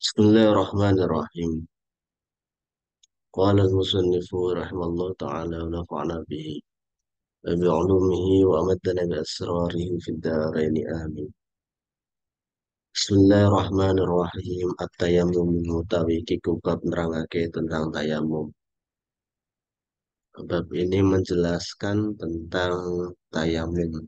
Bismillahirrahmanirrahim. Qala al-musannifu rahimallahu ta'ala wa nafa'na bihi wa bi'ulumihi wa amaddana bi asrarihi fid dharain amin. Bismillahirrahmanirrahim. At-tayammum utawi iku bab nerangake tentang tayamum. Bab ini menjelaskan tentang tayamum.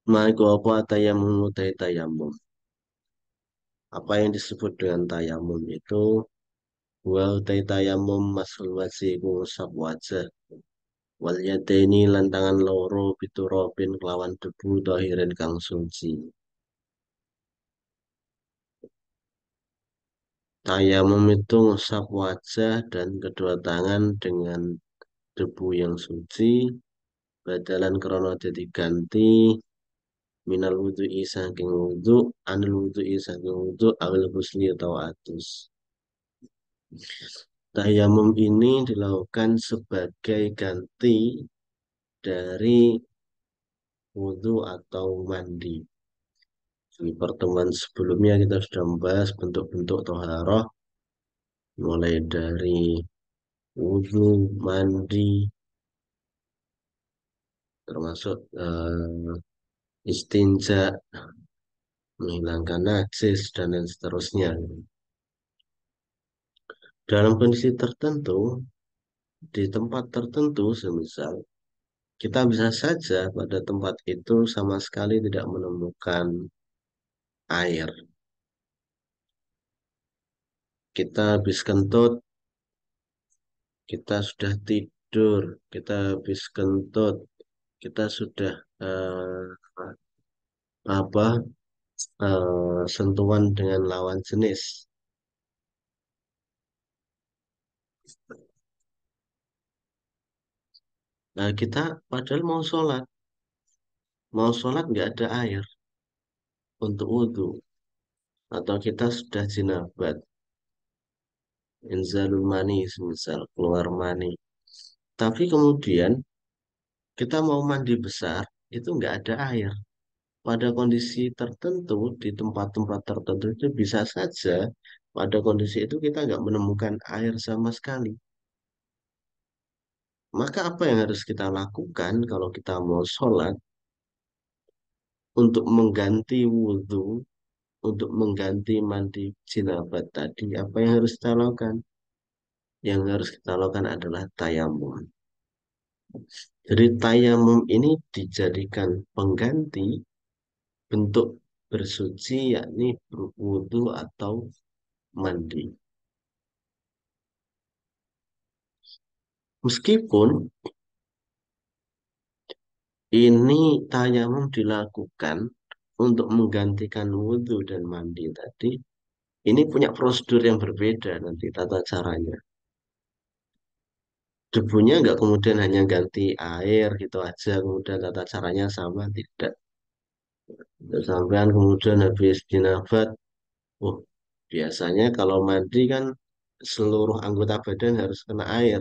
Maiku apa tayamum utai tayamum? Apa yang disebut dengan tayamum itu? Wa utai tayamum masul wajhi ngusap wajah wal yadaini lantangan loro biturobin kelawan debu tohirin kang suci. Tayamum itu ngusap wajah dan kedua tangan dengan debu yang suci, badalan krono jadi ganti minal wudu'i saking wudu, anil wudu'i saking wudu, awil husli atau atus. Tayamum ini dilakukan sebagai ganti dari wudu atau mandi. Di pertemuan sebelumnya kita sudah membahas bentuk-bentuk toharoh, mulai dari wudhu, mandi, termasuk istinja, menghilangkan najis, dan lain seterusnya. Dalam kondisi tertentu, di tempat tertentu, semisal, kita bisa saja pada tempat itu sama sekali tidak menemukan air. Kita habis kentut, kita sudah tidur, kita habis kentut, kita sudah apa sentuhan dengan lawan jenis. Nah, kita padahal mau sholat nggak ada air untuk wudhu, atau kita sudah jinabat, inzalul mani, misal keluar mani. Tapi kemudian kita mau mandi besar, itu nggak ada air. Pada kondisi tertentu, di tempat-tempat tertentu itu bisa saja pada kondisi itu kita nggak menemukan air sama sekali. Maka apa yang harus kita lakukan kalau kita mau sholat untuk mengganti wudhu, untuk mengganti mandi jinabat tadi, apa yang harus kita lakukan? Yang harus kita lakukan adalah tayamum. Jadi tayamum ini dijadikan pengganti bentuk bersuci, yakni berwudhu atau mandi. Meskipun ini tayamum dilakukan untuk menggantikan wudhu dan mandi tadi, ini punya prosedur yang berbeda nanti tata caranya. Debunya nggak kemudian hanya ganti air gitu aja, kemudian tata caranya sama, tidak. Sampean kemudian habis jinabat, oh biasanya kalau mandi kan seluruh anggota badan harus kena air.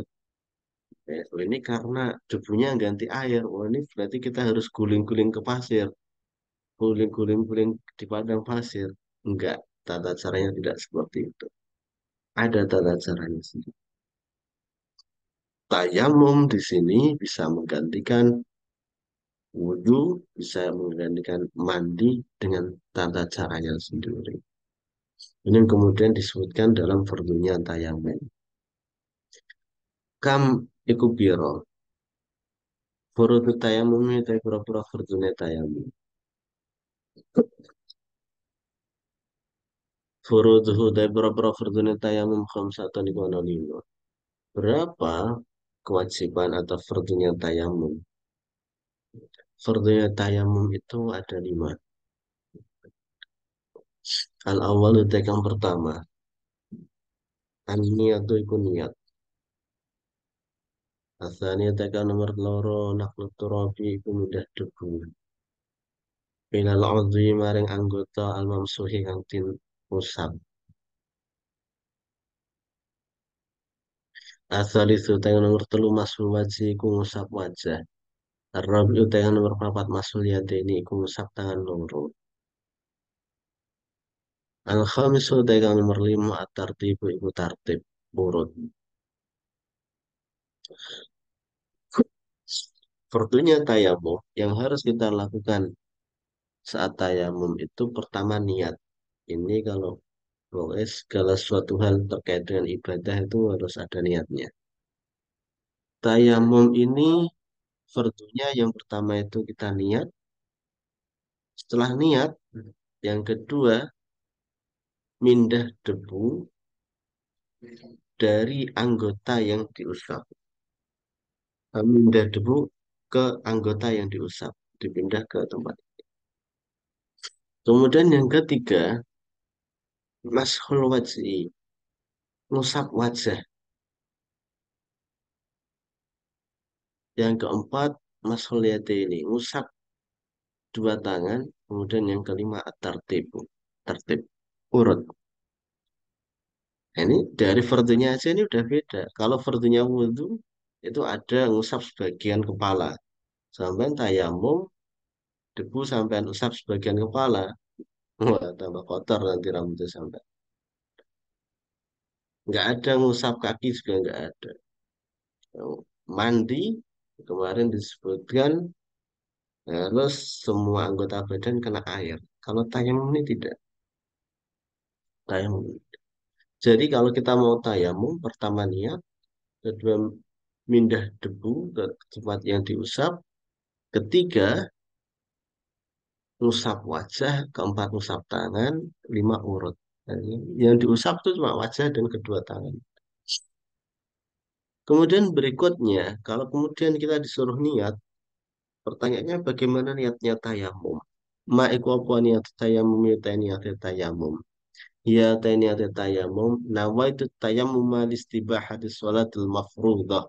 Oh, ini karena debunya ganti air, oh ini berarti kita harus guling-guling ke pasir, guling-guling-guling di padang pasir. Enggak, tata caranya tidak seperti itu. Ada tata caranya sendiri. Tayamum di sini bisa menggantikan wudhu, bisa menggantikan mandi dengan tata caranya sendiri. Ini yang kemudian disebutkan dalam fardunya tayamum. Kam iku biro. Furudu tayamum itu pura-pura fardunya tayamum. Furuduhu dari pura-pura fardunya tayamum khamsatun iku ana lima. Berapa kewajiban atau fardunya tayamum? Fardunya tayamum itu ada lima. Al awal itu yang pertama. An niatu iku niat. Asalnya tekan nomor loro naklut turabi iku mudah debu. Minal udhi maring anggota al mamsuhi kang tin usap. Asal itu tekan nomor telu masul wajhi iku ngusap wajah. Rabi tekan nomor papat masul yadeni iku ngusap tangan loro. Al-khamisu kang nomor lima at-tartibu iku tartib urut. Fardunya tayamum yang harus kita lakukan saat tayamum itu pertama niat. Ini kalau pokoknya segala suatu hal terkait dengan ibadah itu harus ada niatnya. Tayamum ini fardunya yang pertama itu kita niat. Setelah niat, yang kedua mindah debu dari anggota yang diusap. Mindah debu ke anggota yang diusap, dipindah ke tempat. Kemudian yang ketiga, mashul wajhi, ngusap wajah. Yang keempat, mashul ini, ngusap dua tangan. Kemudian yang kelima, at-tartib, tertib, urut. Nah, ini dari fardunya aja ini udah beda. Kalau fardunya wudhu, itu ada ngusap sebagian kepala. Sampai tayamum, debu sampai usap sebagian kepala. Wah, tambah kotor nanti rambutnya sampai. Nggak ada ngusap kaki juga nggak ada. Mandi kemarin disebutkan harus semua anggota badan kena air. Kalau tayamum ini tidak tayamum. Jadi kalau kita mau tayamum, pertama niat, kedua mindah debu ke tempat yang diusap, ketiga ngusap wajah, keempat ngusap tangan, lima urut. Jadi, yang diusap itu cuma wajah dan kedua tangan. Kemudian berikutnya, kalau kemudian kita disuruh niat, pertanyaannya bagaimana niatnya tayamum? Ma'iku apa niat tayamum ya niat tayamum. Ya niat tayamum. Nawaitu tayamum listibahati sholatil mafruḍah.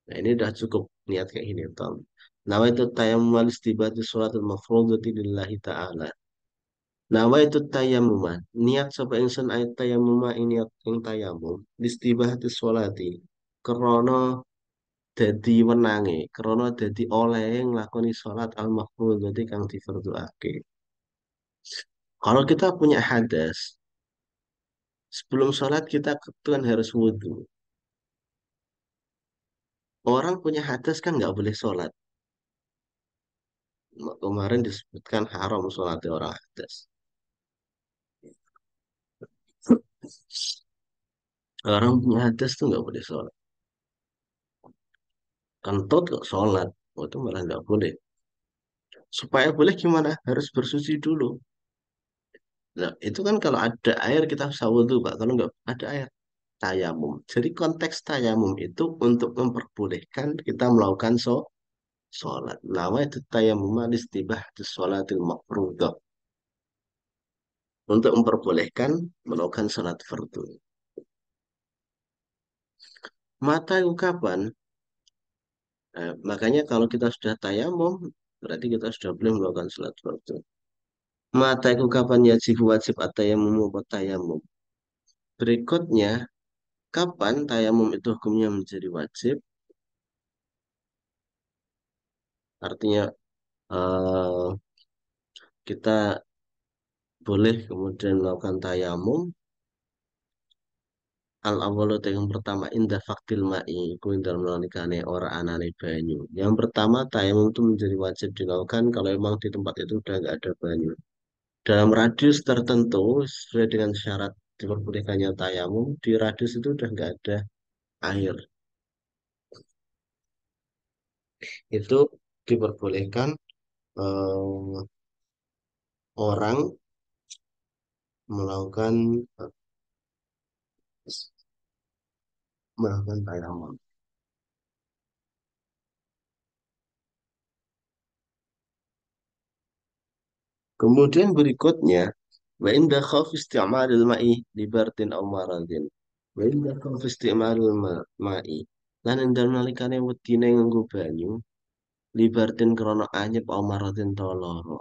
Nah ini udah cukup niat kayak gini, Tom. Nawaitu tayamum listibahati sholatil mafruḍati lillahi ta'ala. Nawaitu tayamum. Niat sapa ingsun ayat tayamum ini niat ing tayamum. Listibahati sholati. Krana dadi wenange krana dadi oleh nglakoni salat al mafruḍati kang difardhuake. Kalau kita punya hadas, sebelum sholat kita kan harus wudhu. Orang punya hadas kan nggak boleh sholat. Kemarin disebutkan haram sholat orang hadas. Orang punya hadas tuh nggak boleh sholat. Kentut kok sholat, oh, itu malah nggak boleh. Supaya boleh gimana? Harus bersuci dulu. Nah, itu kan kalau ada air kita bisa wudhu, Pak. Kalau nggak ada air, tayamum. Jadi konteks tayamum itu untuk memperbolehkan kita melakukan sholat. Nama itu tayamum istibah di sholatil mafruḍah. Untuk memperbolehkan melakukan sholat fardu. Mata itu kapan? Makanya kalau kita sudah tayamum, berarti kita sudah boleh melakukan sholat fardu. Mata itu kapan yajib wajib at-tayamum wa tayamum. Berikutnya, kapan tayamum itu hukumnya menjadi wajib? Artinya eh, kita boleh kemudian melakukan tayamum al awalu yang pertama indah faktil ma'i ku dalam melanikane ora anane banyu. Yang pertama tayamum itu menjadi wajib dilakukan kalau memang di tempat itu udah nggak ada banyu. Dalam radius tertentu sesuai dengan syarat diperbolehkannya tayamum di radius itu udah nggak ada air. Itu diperbolehkan orang melakukan melakukan tayamum. Kemudian berikutnya, wa inda khauf isti'malil ma'i li bardin aw maradin. Wa inda khauf isti'malil ma'i. Lan ing dalem nalikane wedine nganggo banyu, li bardin krana anyep aw maradin ta lara.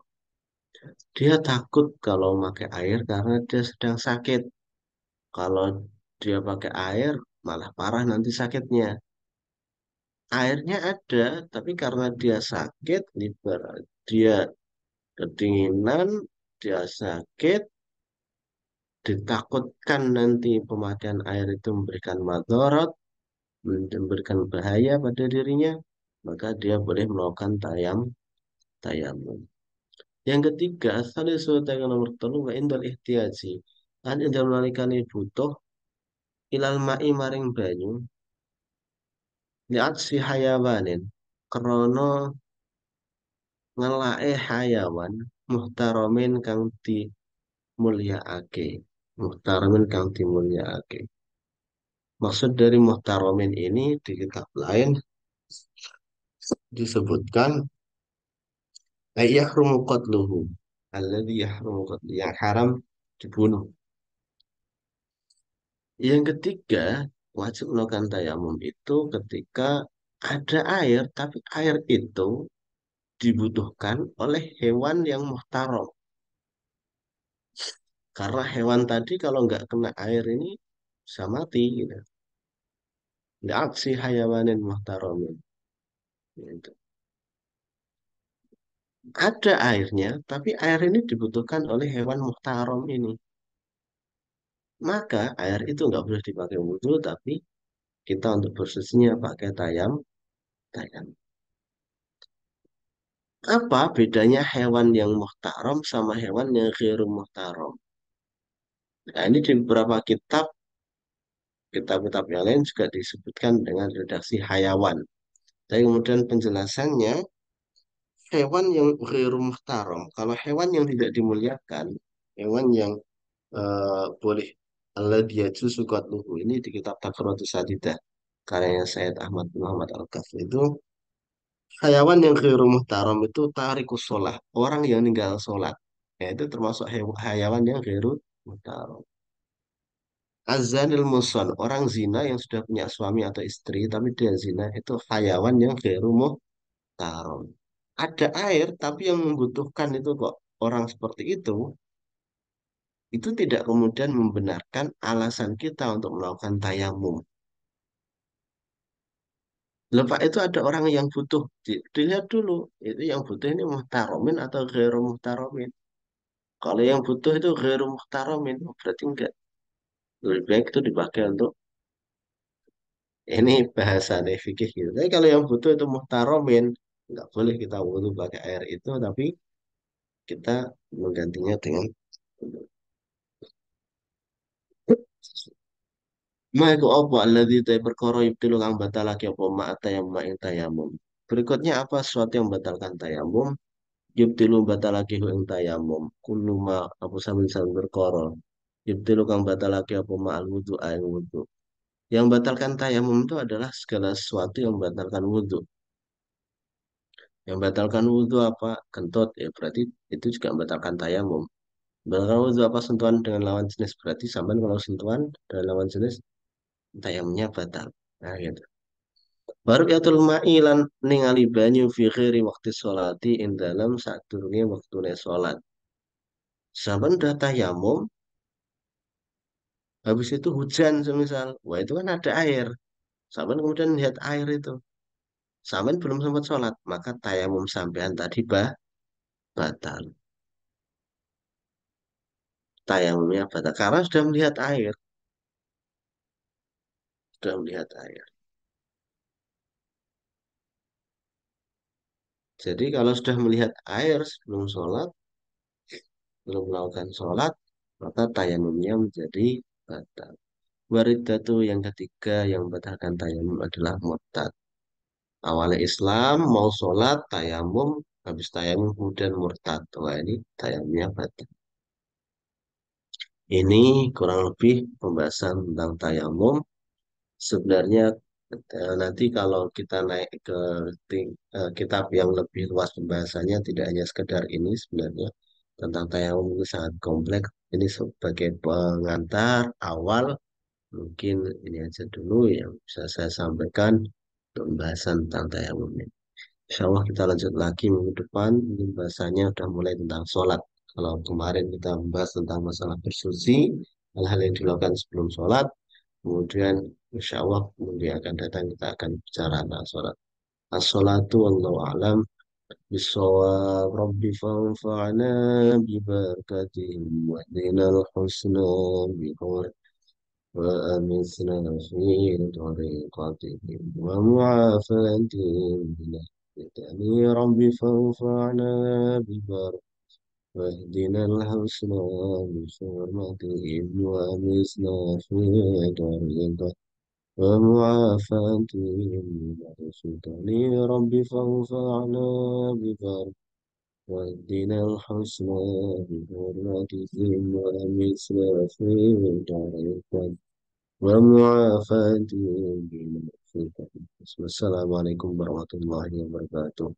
Dia takut kalau pakai air karena dia sedang sakit. Kalau dia pakai air, malah parah nanti sakitnya. Airnya ada, tapi karena dia sakit, dia kedinginan, dia sakit, ditakutkan nanti pemakaian air itu memberikan madarat, memberikan bahaya pada dirinya, maka dia boleh melakukan tayamum. Yang ketiga, salisu yang nomor telu wa indal ihtiyaji. Kan indal nalikane butuh ilal ma'i maring banyu liat si hayawanin krono ngelake hayawan muhtaromin kang dimulyakake. Muhtaromin kang dimulyakake. Maksud dari muhtaromin ini di kitab lain disebutkan yahrumu qatluhu alladhi yahrumu qatluhu yang haram dibunuh. Yang ketiga, wajib melakukan tayamum itu ketika ada air, tapi air itu dibutuhkan oleh hewan yang muhtaram. Karena hewan tadi kalau nggak kena air ini bisa mati gitu. Nggak aksi hayawanin muhtaramin. Gitu. Ada airnya, tapi air ini dibutuhkan oleh hewan muhtaram ini. Maka air itu nggak boleh dipakai wudhu, tapi kita untuk bersucinya pakai tayam. Apa bedanya hewan yang muhtaram sama hewan yang ghairu muhtaram? Nah, ini di beberapa kitab-kitab yang lain juga disebutkan dengan redaksi hayawan. Tapi kemudian penjelasannya, hewan yang ghairu muhtaram, kalau hewan yang tidak dimuliakan, hewan yang boleh Allah dia sukat luhu ini di kitab Takratus Sadidah karyanya Sayyid Ahmad bin Muhammad Al-Kaf itu hayawan yang ghairu muhtaram itu tarikus sholah, orang yang ninggal sholat. Ya, itu termasuk hayawan yang ghairu muhtaram. Azanil muson, orang zina yang sudah punya suami atau istri, tapi dia zina, itu hayawan yang ghairu muhtaram. Ada air, tapi yang membutuhkan itu kok orang seperti itu tidak kemudian membenarkan alasan kita untuk melakukan tayamum. Lepas itu ada orang yang butuh, dilihat dulu, itu yang butuh ini muhtaromin atau ghairu muhtaromin. Kalau yang butuh itu ghairu muhtaromin, berarti enggak. Lebih baik itu dipakai untuk ini bahasa fikih gitu. Tapi kalau yang butuh itu muhtaromin, nggak boleh kita wudhu pakai air itu, tapi kita menggantinya dengan ma iku apa alladzi ta perkara yubtilu kang batalake apa ma tayamum ing tayamum. Berikutnya apa sesuatu yang membatalkan tayamum? Yubtilu batalake hu ing tayamum. Kullu ma apa samin perkara. Yubtilu kang batalake apa ma al wudu ing wudu. Yang batalkan tayamum itu adalah segala sesuatu yang membatalkan wudu. Yang batalkan wudu apa? Kentut ya berarti itu juga membatalkan tayamum. Membatalkan wudu apa sentuhan dengan lawan jenis berarti sampai kalau sentuhan dengan lawan jenis tayamumnya batal. Nah, gitu. Baru yatul ma'i lan ningali banyu fi ghairi waktu sholati ing dalam sadurunge wektune sholat. Sampai udah tayamum, habis itu hujan semisal. Wah itu kan ada air. Sampai kemudian lihat air itu. Sampai belum sempat sholat, maka tayamum sampean tadi batal. Tayamumnya batal karena sudah melihat air. Sudah melihat air. Jadi kalau sudah melihat air sebelum sholat, belum melakukan sholat, maka tayamumnya menjadi batal. Waridatu yang ketiga yang membatalkan tayamum adalah murtad. Awalnya Islam mau sholat tayamum, habis tayamum kemudian murtad. Wah ini tayamumnya batal. Ini kurang lebih pembahasan tentang tayamum. Sebenarnya nanti kalau kita naik ke kitab yang lebih luas pembahasannya tidak hanya sekedar ini sebenarnya tentang tayamum itu sangat kompleks. Ini sebagai pengantar awal mungkin ini aja dulu yang bisa saya sampaikan untuk pembahasan tentang tayamum ini. Insya Allah kita lanjut lagi minggu depan. Ini bahasanya udah mulai tentang sholat. Kalau kemarin kita membahas tentang masalah bersuci, hal-hal yang dilakukan sebelum sholat. Kemudian insya Allah minggu yang akan datang kita akan bicara tentang sholat. As-sholatu wallahu alam. بالصواب رب فانفعنا ببركتهم واهدنا الحسنى بقول وأمسنا في طريقتهم ومعافاتهم من الفتن رب فانفعنا ببركتهم واهدنا الحسنى بحرمتهم وأمسنا في طريقتهم ومعافاتهم من الفتن رب فانفعنا ببركتهم واهدنا الحسنى بحرمتهم وأمسنا في طريقتهم ومعافاتهم من الفتن. السلام عليكم ورحمة الله وبركاته.